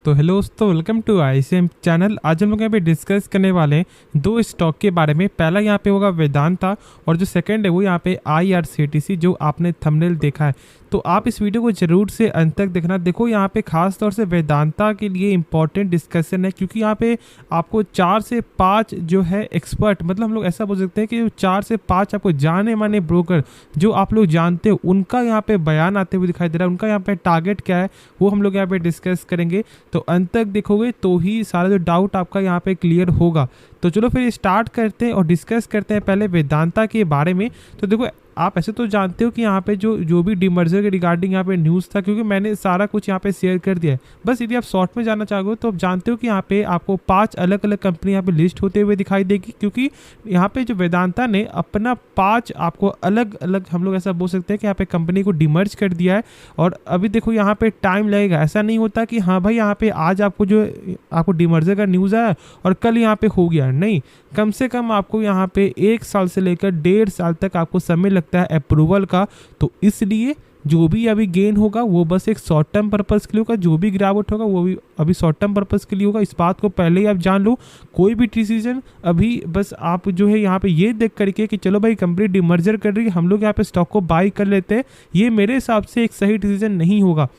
तो हेलो दोस्तों, welcome to ICM channel. आज हम लोग यहाँ पे डिस्कस करने वाले हैं दो स्टॉक के बारे में। पहला यहाँ पे होगा वेदांता और जो सेकंड है वो यहाँ पे आईआरसीटीसी, जो आपने थंबनेल देखा है। तो आप इस वीडियो को जरूर से अंत तक देखना। देखो यहाँ पे खास तौर से वेदांता के लिए इंपॉर्टेंट डिस्कशन है, क्योंकि यहाँ पे आपको 4 से 5 जो है एक्सपर्ट, मतलब हम लोग ऐसा बोल सकते हैं कि 4 से 5 आपको जाने माने ब्रोकर जो आप लोग जानते हो, उनका यहाँ पे बयान आते हुए दिखाई दे रहा है। उनका यहाँ पे टारगेट क्या है वो हम लोग यहाँ पे डिस्कस करेंगे। तो अंत तक देखोगे तो ही सारा जो डाउट आपका यहाँ पे क्लियर होगा। तो चलो फिर स्टार्ट करते हैं और डिस्कस करते हैं पहले वेदांता के बारे में। तो देखो आप ऐसे तो जानते हो कि यहाँ पे जो भी डीमर्जर के रिगार्डिंग यहाँ पे न्यूज़ था, क्योंकि मैंने सारा कुछ यहाँ पे शेयर कर दिया है। बस यदि आप शॉर्ट में जानना चाहोगे तो आप जानते हो कि यहाँ पे आपको 5 अलग अलग कंपनी यहाँ पे लिस्ट होते हुए दिखाई देगी, क्योंकि यहाँ पे जो वेदांता ने अपना 5 आपको अलग अलग, हम लोग ऐसा बोल सकते हैं कि यहाँ पे कंपनी को डिमर्ज कर दिया है। और अभी देखो यहाँ पे टाइम लगेगा। ऐसा नहीं होता कि हाँ भाई यहाँ पे आज आपको डिमर्जर का न्यूज़ आया और कल यहाँ पे हो गया। नहीं, कम से कम आपको यहाँ पे 1 साल से लेकर 1.5 साल तक आपको समय लगता है अप्रूवल का। तो इसलिए जो भी अभी गेन होगा वो बस एक शॉर्ट टर्म पर्पस के लिए होगा, जो भी गिरावट होगा वो भी अभी शॉर्ट टर्म पर्पस के लिए होगा। इस बात को पहले ही आप जान लो। कोई भी डिसीजन अभी बस आप जो है यहाँ पे ये देख करके कि चलो भाई कंपनी डिमर्जर कर रही है, हम लोग यहाँ पे स्टॉक को बाई कर लेते हैं, ये मेरे हिसाब से एक सही डिसीजन नहीं होगा।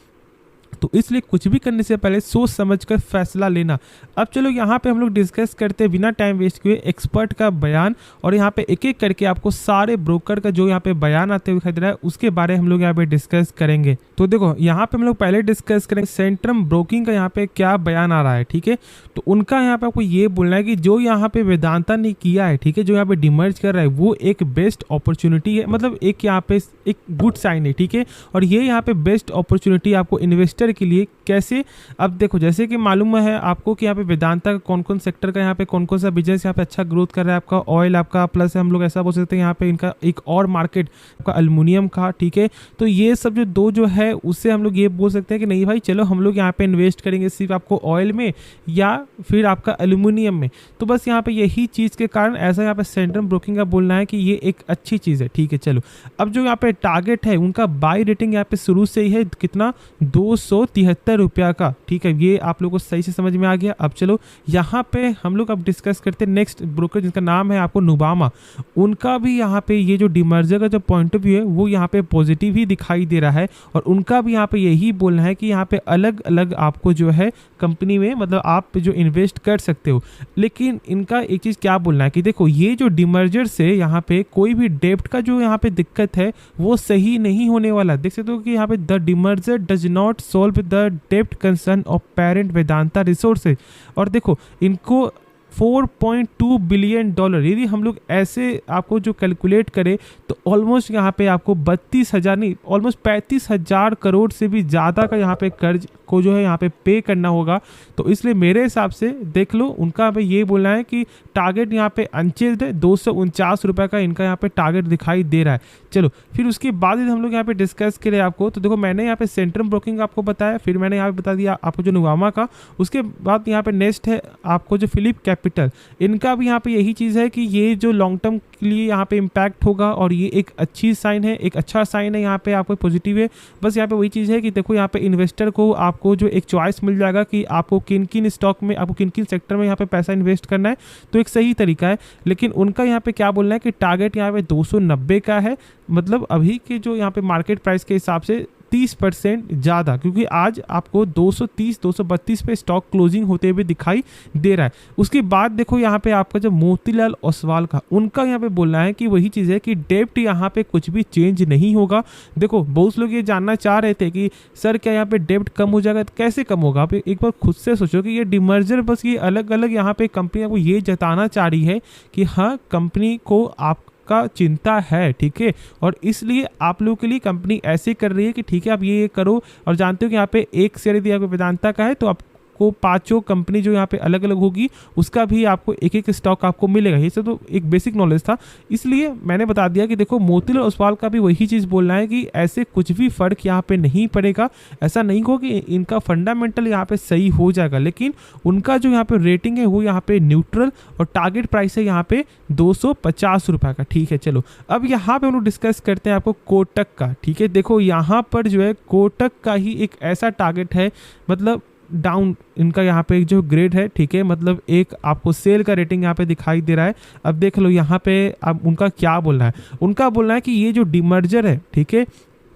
तो इसलिए कुछ भी करने से पहले सोच समझकर फैसला लेना। अब चलो यहाँ पे हम लोग डिस्कस करते हैं बिना टाइम वेस्ट किए एक्सपर्ट का बयान, और यहाँ पे एक एक करके आपको सारे ब्रोकर का जो यहाँ पे बयान आते हुए दिखाई दे रहा है उसके बारे में हम लोग यहाँ पे डिस्कस करेंगे। तो देखो यहाँ पे हम लोग पहले डिस्कस करेंगे सेंट्रम ब्रोकिंग का यहाँ पे क्या बयान आ रहा है। ठीक है, तो उनका यहाँ पे आपको ये बोलना है कि जो यहाँ पे वेदांता ने किया है, ठीक है, जो यहाँ पे डिमर्ज कर रहा है वो एक बेस्ट अपॉर्चुनिटी है, मतलब एक यहाँ पे एक गुड साइन है। ठीक है, और ये यहाँ पे बेस्ट अपॉर्चुनिटी आपको इन्वेस्टर के लिए कैसे। अब देखो जैसे कि मालूम है आपको कि यहाँ पे वेदांता का कौन कौन सेक्टर का यहाँ पे कौन कौन सा बिजनेस यहाँ पे अच्छा ग्रोथ कर रहा है। आपका ऑयल, आपका प्लस हम लोग ऐसा बोल सकते हैं यहाँ पे इनका एक और मार्केट आपका एल्युमिनियम का। ठीक है, तो ये सब जो दो जो है उससे हम लोग ये बोल सकते हैं कि नहीं भाई चलो हम लोग यहाँ पे इन्वेस्ट करेंगे सिर्फ आपको ऑयल में या फिर आपका एल्युमिनियम में। तो बस यहाँ पे यही चीज़ के कारण ऐसा यहाँ पे सेंट्रम ब्रोकिंग का बोलना है कि ये एक अच्छी चीज़ है। ठीक है, चलो अब जो यहाँ पे टारगेट है उनका बाई रेटिंग यहाँ पे शुरू से ही है कितना, 273 रुपया का। ठीक है, ये आप लोगों को सही से समझ में आ गया। अब चलो यहाँ पे हम लोग अब डिस्कस करते हैं नेक्स्ट ब्रोकर जिनका नाम है आपको नुवामा। उनका भी यहाँ पे ये जो डिमर्जर का जो पॉइंट ऑफ व्यू है वो यहाँ पे पॉजिटिव ही दिखाई दे रहा है, और उनका भी यहाँ पे यही बोलना है कि यहाँ पे अलग अलग आपको जो है कंपनी में मतलब आप जो इन्वेस्ट कर सकते हो। लेकिन इनका एक चीज़ क्या बोलना है कि देखो ये जो डिमर्जर से यहाँ पे कोई भी डेब्ट का जो यहाँ पे दिक्कत है वो सही नहीं होने वाला। देख सकते हो कि यहाँ पे the demerger does not solve the डेब्ट concern of parent Vedanta resources. और देखो इनको $4.2 बिलियन, यदि हम लोग ऐसे आपको जो कैलकुलेट करें तो ऑलमोस्ट यहाँ पे आपको 32,000 नहीं ऑलमोस्ट 35,000 करोड़ से भी ज़्यादा का यहाँ पे कर्ज को जो है यहाँ पे पे करना होगा। तो इसलिए मेरे हिसाब से देख लो उनका भाई ये बोलना है कि टारगेट यहाँ पे अनचेंज्ड है, 249 रुपये का इनका यहाँ पे टारगेट दिखाई दे रहा है। चलो फिर उसके बाद हम लोग यहाँ पे डिस्कस करें आपको। तो देखो मैंने यहाँ पे सेंट्रम ब्रोकिंग आपको बताया, फिर मैंने यहाँ पे बता दिया आपको जो नुवामा का। उसके बाद यहाँ पे नेक्स्ट है आपको जो फिलिप कैपिटल। इनका भी यहाँ पे यही चीज़ है कि ये जो लॉन्ग टर्म के लिए यहाँ पे इम्पैक्ट होगा, और ये एक अच्छी साइन है, एक अच्छा साइन है यहाँ पे आपको पॉजिटिव है। बस यहाँ पे वही चीज़ है कि देखो यहाँ पे इन्वेस्टर को आपको जो एक चॉइस मिल जाएगा कि आपको किन किन स्टॉक में, आपको किन किन सेक्टर में यहाँ पे पैसा इन्वेस्ट करना है, तो एक सही तरीका है। लेकिन उनका यहाँ पे क्या बोलना है कि टारगेट यहाँ पे 290 का है, मतलब अभी के जो यहाँ पे मार्केट प्राइस के हिसाब से 30% ज़्यादा, क्योंकि आज आपको 230-232 पे स्टॉक क्लोजिंग होते हुए दिखाई दे रहा है। उसके बाद देखो यहाँ पे आपका जो मोतीलाल ओसवाल का, उनका यहाँ पे बोलना है कि वही चीज़ है कि डेब्ट यहाँ पे कुछ भी चेंज नहीं होगा। देखो बहुत लोग ये जानना चाह रहे थे कि सर क्या यहाँ पे डेब्ट कम हो जाएगा, तो कैसे कम होगा। आप एक बार खुद से सोचो कि ये डिमर्जर बस ये अलग अलग यहाँ पे कंपनियाँ को ये जताना चाह रही है कि हाँ कंपनी को आप का चिंता है। ठीक है, और इसलिए आप लोगों के लिए कंपनी ऐसे कर रही है कि ठीक है आप ये करो। और जानते हो कि यहाँ पे एक शेयर यदि आपको वेदांता का है तो आप को 5 कंपनी जो यहाँ पे अलग अलग होगी उसका भी आपको एक एक स्टॉक आपको मिलेगा। ये सब तो एक बेसिक नॉलेज था, इसलिए मैंने बता दिया कि देखो मोतीलाल ओसवाल का भी वही चीज़ बोलना है कि ऐसे कुछ भी फर्क यहाँ पे नहीं पड़ेगा। ऐसा नहीं हो कि इनका फंडामेंटल यहाँ पे सही हो जाएगा, लेकिन उनका जो यहाँ पे रेटिंग है वो यहाँ पे न्यूट्रल, और टारगेट प्राइस है यहाँ पे 250 रुपये का। ठीक है, चलो अब यहाँ पे हम लोग डिस्कस करते हैं आपको कोटक का। ठीक है, देखो यहाँ पर जो है कोटक का ही एक ऐसा टारगेट है, मतलब डाउन इनका यहाँ पे जो ग्रेड है, ठीक है, मतलब एक आपको सेल का रेटिंग यहाँ पे दिखाई दे रहा है। अब देख लो यहाँ पे अब उनका क्या बोलना है, उनका बोलना है कि ये जो डीमर्जर है, ठीक है,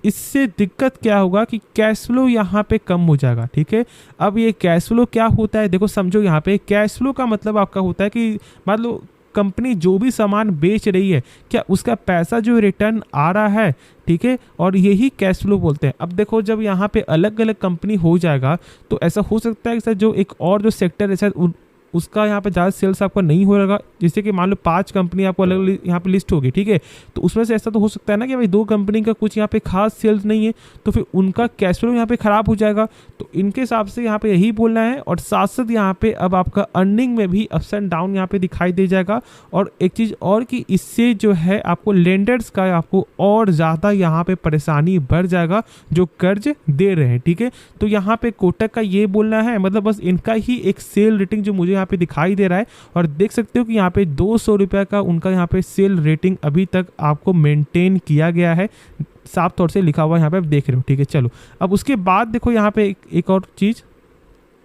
इससे दिक्कत क्या होगा कि कैश फ्लो यहाँ पे कम हो जाएगा, ठीक है। अब ये कैश फ्लो क्या होता है, देखो समझो, यहाँ पे कैश फ्लो का मतलब आपका होता है कि मान लो कंपनी जो भी सामान बेच रही है, क्या उसका पैसा जो रिटर्न आ रहा है, ठीक है, और यही कैश फ्लो बोलते हैं। अब देखो जब यहाँ पे अलग अलग कंपनी हो जाएगा तो ऐसा हो सकता है कि सर जो एक और जो सेक्टर है शायद उसका यहाँ पे ज़्यादा सेल्स आपका नहीं हो रहा, जैसे कि मान लो 5 कंपनी आपको अलग अलग यहाँ पे लिस्ट होगी, ठीक है, तो उसमें से ऐसा तो हो सकता है ना कि भाई 2 कंपनी का कुछ यहाँ पे खास सेल्स नहीं है, तो फिर उनका कैश फ्लो यहाँ पे ख़राब हो जाएगा। तो इनके हिसाब से यहाँ पे यही बोलना है। और साथ साथ यहाँ पे अब आपका अर्निंग में भी अप्स एंड डाउन यहाँ पे दिखाई दे जाएगा। और एक चीज़ और कि इससे जो है आपको लेंडर्स का आपको और ज़्यादा यहाँ पे परेशानी बढ़ जाएगा जो कर्ज दे रहे हैं, ठीक है। तो यहाँ पे कोटक का ये बोलना है, मतलब बस इनका ही एक सेल रेटिंग जो मुझे यहाँ पे दिखाई दे रहा है, और देख सकते हो कि यहाँ पे 200 रुपये का उनका यहाँ पे सेल रेटिंग अभी तक आपको मेंटेन किया गया है, साफ तौर से लिखा हुआ यहाँ पे आप देख रहे हो, ठीक है। चलो अब उसके बाद देखो यहाँ पे एक और चीज़,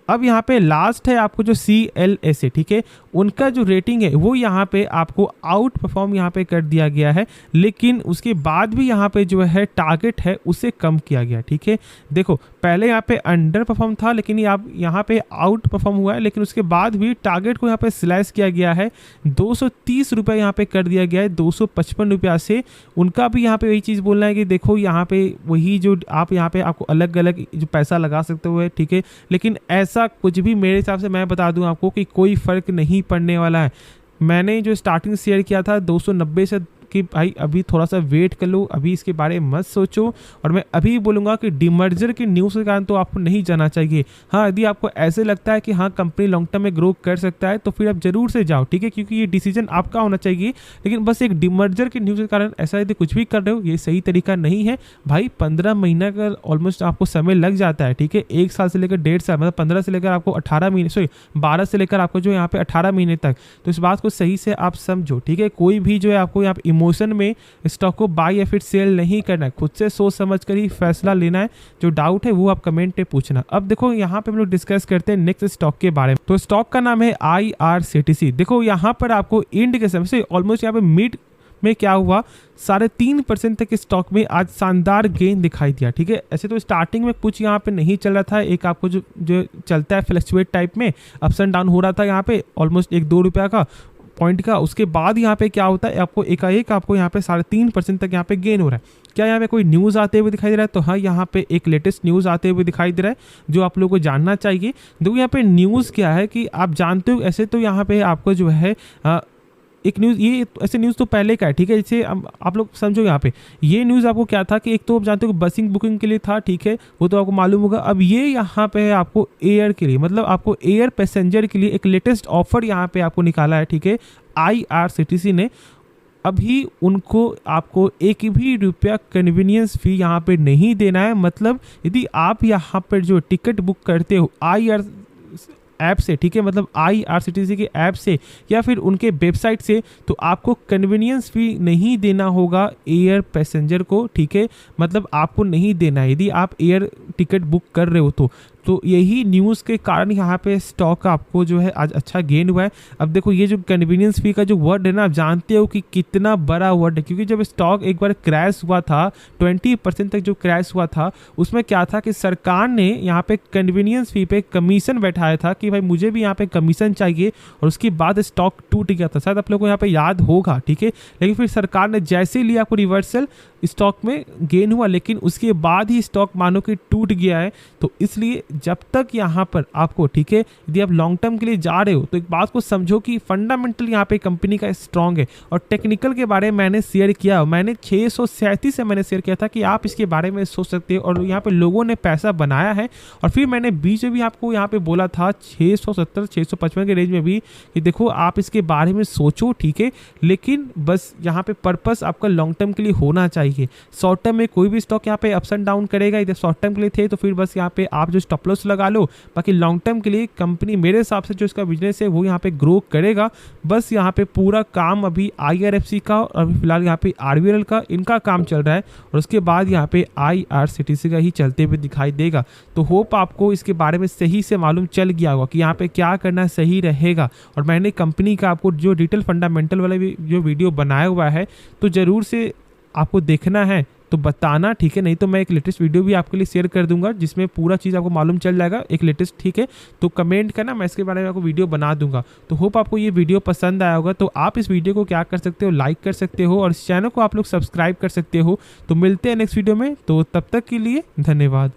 अब यहाँ पे लास्ट है आपको जो CLS है, ठीक है, उनका जो रेटिंग है वो यहाँ पे आपको आउट परफॉर्म यहाँ पे कर दिया गया है, लेकिन उसके बाद भी यहाँ पे जो है टारगेट है उसे कम किया गया, ठीक है। देखो पहले यहाँ पे अंडर परफॉर्म था, लेकिन ये आप यहाँ पे आउट परफॉर्म हुआ है, लेकिन उसके बाद भी टारगेट को यहाँ पे स्लैश किया गया है, 230 रुपये यहाँ पे कर दिया गया है 255 रुपया से। उनका भी यहाँ पे वही चीज़ बोलना है कि देखो यहाँ पे वही जो आप यहाँ पे आपको अलग अलग जो पैसा लगा सकते हो, ठीक है, लेकिन ऐसा कुछ भी मेरे हिसाब से मैं बता दूं आपको कि कोई फ़र्क नहीं पड़ने वाला है। मैंने जो स्टार्टिंग शेयर किया था 290 से कि भाई अभी थोड़ा सा वेट कर लो, अभी इसके बारे में मत सोचो। और मैं अभी बोलूँगा कि डिमर्जर के न्यूज़ के कारण तो आपको नहीं जाना चाहिए। हाँ, यदि आपको ऐसे लगता है कि हाँ कंपनी लॉन्ग टर्म में ग्रो कर सकता है तो फिर आप जरूर से जाओ, ठीक है, क्योंकि ये डिसीजन आपका होना चाहिए। लेकिन बस एक डिमर्जर के न्यूज़ के कारण ऐसा यदि कुछ भी कर रहे हो, ये सही तरीका नहीं है भाई। 15 महीना का ऑलमोस्ट आपको समय लग जाता है, ठीक है, 1 साल से लेकर 1.5 साल, मतलब 15 से लेकर आपको 18 महीने, सॉरी 12 से लेकर आपको जो यहाँ पे 18 महीने तक। तो इस बात को सही से आप समझो, ठीक है। कोई भी जो है आपको यहाँ पे इमोशन में स्टॉक को बाय या फिर सेल नहीं करना है, खुद से सोच समझ कर ही फैसला लेना है। जो डाउट है वो आप कमेंट पे पूछना। अब देखो यहाँ पे हम लोग डिस्कस करते हैं नेक्स्ट स्टॉक के बारे में। तो स्टॉक का नाम है IRCTC। देखो यहाँ पर आपको इंड के समय से ऑलमोस्ट यहाँ पे मिड में क्या हुआ, 3.5% तक स्टॉक में आज शानदार गेन दिखाई दिया, ठीक है। ऐसे तो स्टार्टिंग में कुछ यहाँ पे नहीं चल रहा था, एक आपको जो चलता है फ्लक्चुएट टाइप में अप्स एंड डाउन हो रहा था यहाँ पे ऑलमोस्ट 1-2 रुपया का पॉइंट का। उसके बाद यहाँ पे क्या होता है, आपको एकाएक आपको यहाँ पे 3.5% तक यहाँ पे गेन हो रहा है। क्या यहाँ पे कोई न्यूज़ आते हुए दिखाई दे रहा है? तो हाँ, यहाँ पे एक लेटेस्ट न्यूज़ आते हुए दिखाई दे रहा है जो आप लोगों को जानना चाहिए। देखो यहाँ पे न्यूज़ क्या है कि आप जानते हो, ऐसे तो यहाँ पे आपको जो है एक न्यूज़, ये ऐसे न्यूज़ तो पहले का है, ठीक है। जैसे आप लोग समझो यहाँ पे ये न्यूज़ आपको क्या था कि एक तो आप जानते हो कि बसिंग बुकिंग के लिए था, ठीक है, वो तो आपको मालूम होगा। अब ये यहाँ पे है आपको एयर के लिए, मतलब आपको एयर पैसेंजर के लिए एक लेटेस्ट ऑफर यहाँ पे आपको निकाला है, ठीक है, IRCTC ने। अभी उनको आपको एक भी रुपया कन्वीनियंस फी यहाँ पे नहीं देना है। मतलब यदि आप यहाँ पर जो टिकट बुक करते हो IR ऐप से, ठीक है, मतलब IRCTC के ऐप से या फिर उनके वेबसाइट से, तो आपको कन्वीनियंस फी नहीं देना होगा एयर पैसेंजर को, ठीक है, मतलब आपको नहीं देना है यदि आप एयर टिकट बुक कर रहे हो तो यही न्यूज़ के कारण यहाँ पे स्टॉक आपको जो है आज अच्छा गेन हुआ है। अब देखो ये जो कन्वीनियंस फी का जो वर्ड है ना, आप जानते हो कि कितना बड़ा वर्ड है, क्योंकि जब स्टॉक एक बार क्रैश हुआ था 20% तक जो क्रैश हुआ था, उसमें क्या था कि सरकार ने यहाँ पे कन्वीनियंस फी पे कमीशन बैठाया था कि भाई मुझे भी यहाँ पे कमीशन चाहिए, और उसके बाद स्टॉक टूट गया था। शायद आप लोगों को यहाँ पे याद होगा, ठीक है। लेकिन फिर सरकार ने जैसे ही लिया आपको रिवर्सल, स्टॉक में गेन हुआ, लेकिन उसके बाद ही स्टॉक मानो कि टूट गया है। तो इसलिए जब तक यहाँ पर आपको, ठीक है, यदि आप लॉन्ग टर्म के लिए जा रहे हो तो एक बात को समझो कि फंडामेंटल यहाँ पे कंपनी का स्ट्रांग है। और टेक्निकल के बारे में मैंने शेयर किया, मैंने 637 से मैंने शेयर किया था कि आप इसके बारे में सोच सकते हो, और यहाँ पे लोगों ने पैसा बनाया है। और फिर मैंने बीच में भी आपको यहाँ पे बोला था 670-655 के रेंज में भी कि देखो आप इसके बारे में सोचो, ठीक है, लेकिन बस यहाँ पे पर्पस आपका लॉन्ग टर्म के लिए होना चाहिए। शॉर्ट टर्म में कोई भी स्टॉक यहाँ पे अप्स एंड डाउन करेगा, इधर शॉर्ट टर्म के लिए थे तो फिर बस यहाँ पे आप जो स्टॉप स्टॉप लॉस लगा लो। बाकी लॉन्ग टर्म के लिए कंपनी मेरे हिसाब से जो इसका बिजनेस है वो यहाँ पे ग्रो करेगा। बस यहाँ पे पूरा काम अभी IRFC का और अभी फिलहाल यहाँ पे RVNL का इनका काम चल रहा है और उसके बाद यहाँ पे IRCTC का ही चलते हुए दिखाई देगा। तो होप आपको इसके बारे में सही से मालूम चल गया होगा कि यहाँ पे क्या करना सही रहेगा। और मैंने कंपनी का आपको जो डिटेल फंडामेंटल वाला जो वीडियो बनाया हुआ है तो ज़रूर से आपको देखना है तो बताना, ठीक है। नहीं तो मैं एक लेटेस्ट वीडियो भी आपके लिए शेयर कर दूंगा जिसमें पूरा चीज़ आपको मालूम चल जाएगा एक लेटेस्ट, ठीक है। तो कमेंट करना, मैं इसके बारे में आपको वीडियो बना दूंगा। तो होप आपको ये वीडियो पसंद आया होगा। तो आप इस वीडियो को क्या कर सकते हो, लाइक कर सकते हो और इस चैनल को आप लोग सब्सक्राइब कर सकते हो। तो मिलते हैं नेक्स्ट वीडियो में, तो तब तक के लिए धन्यवाद।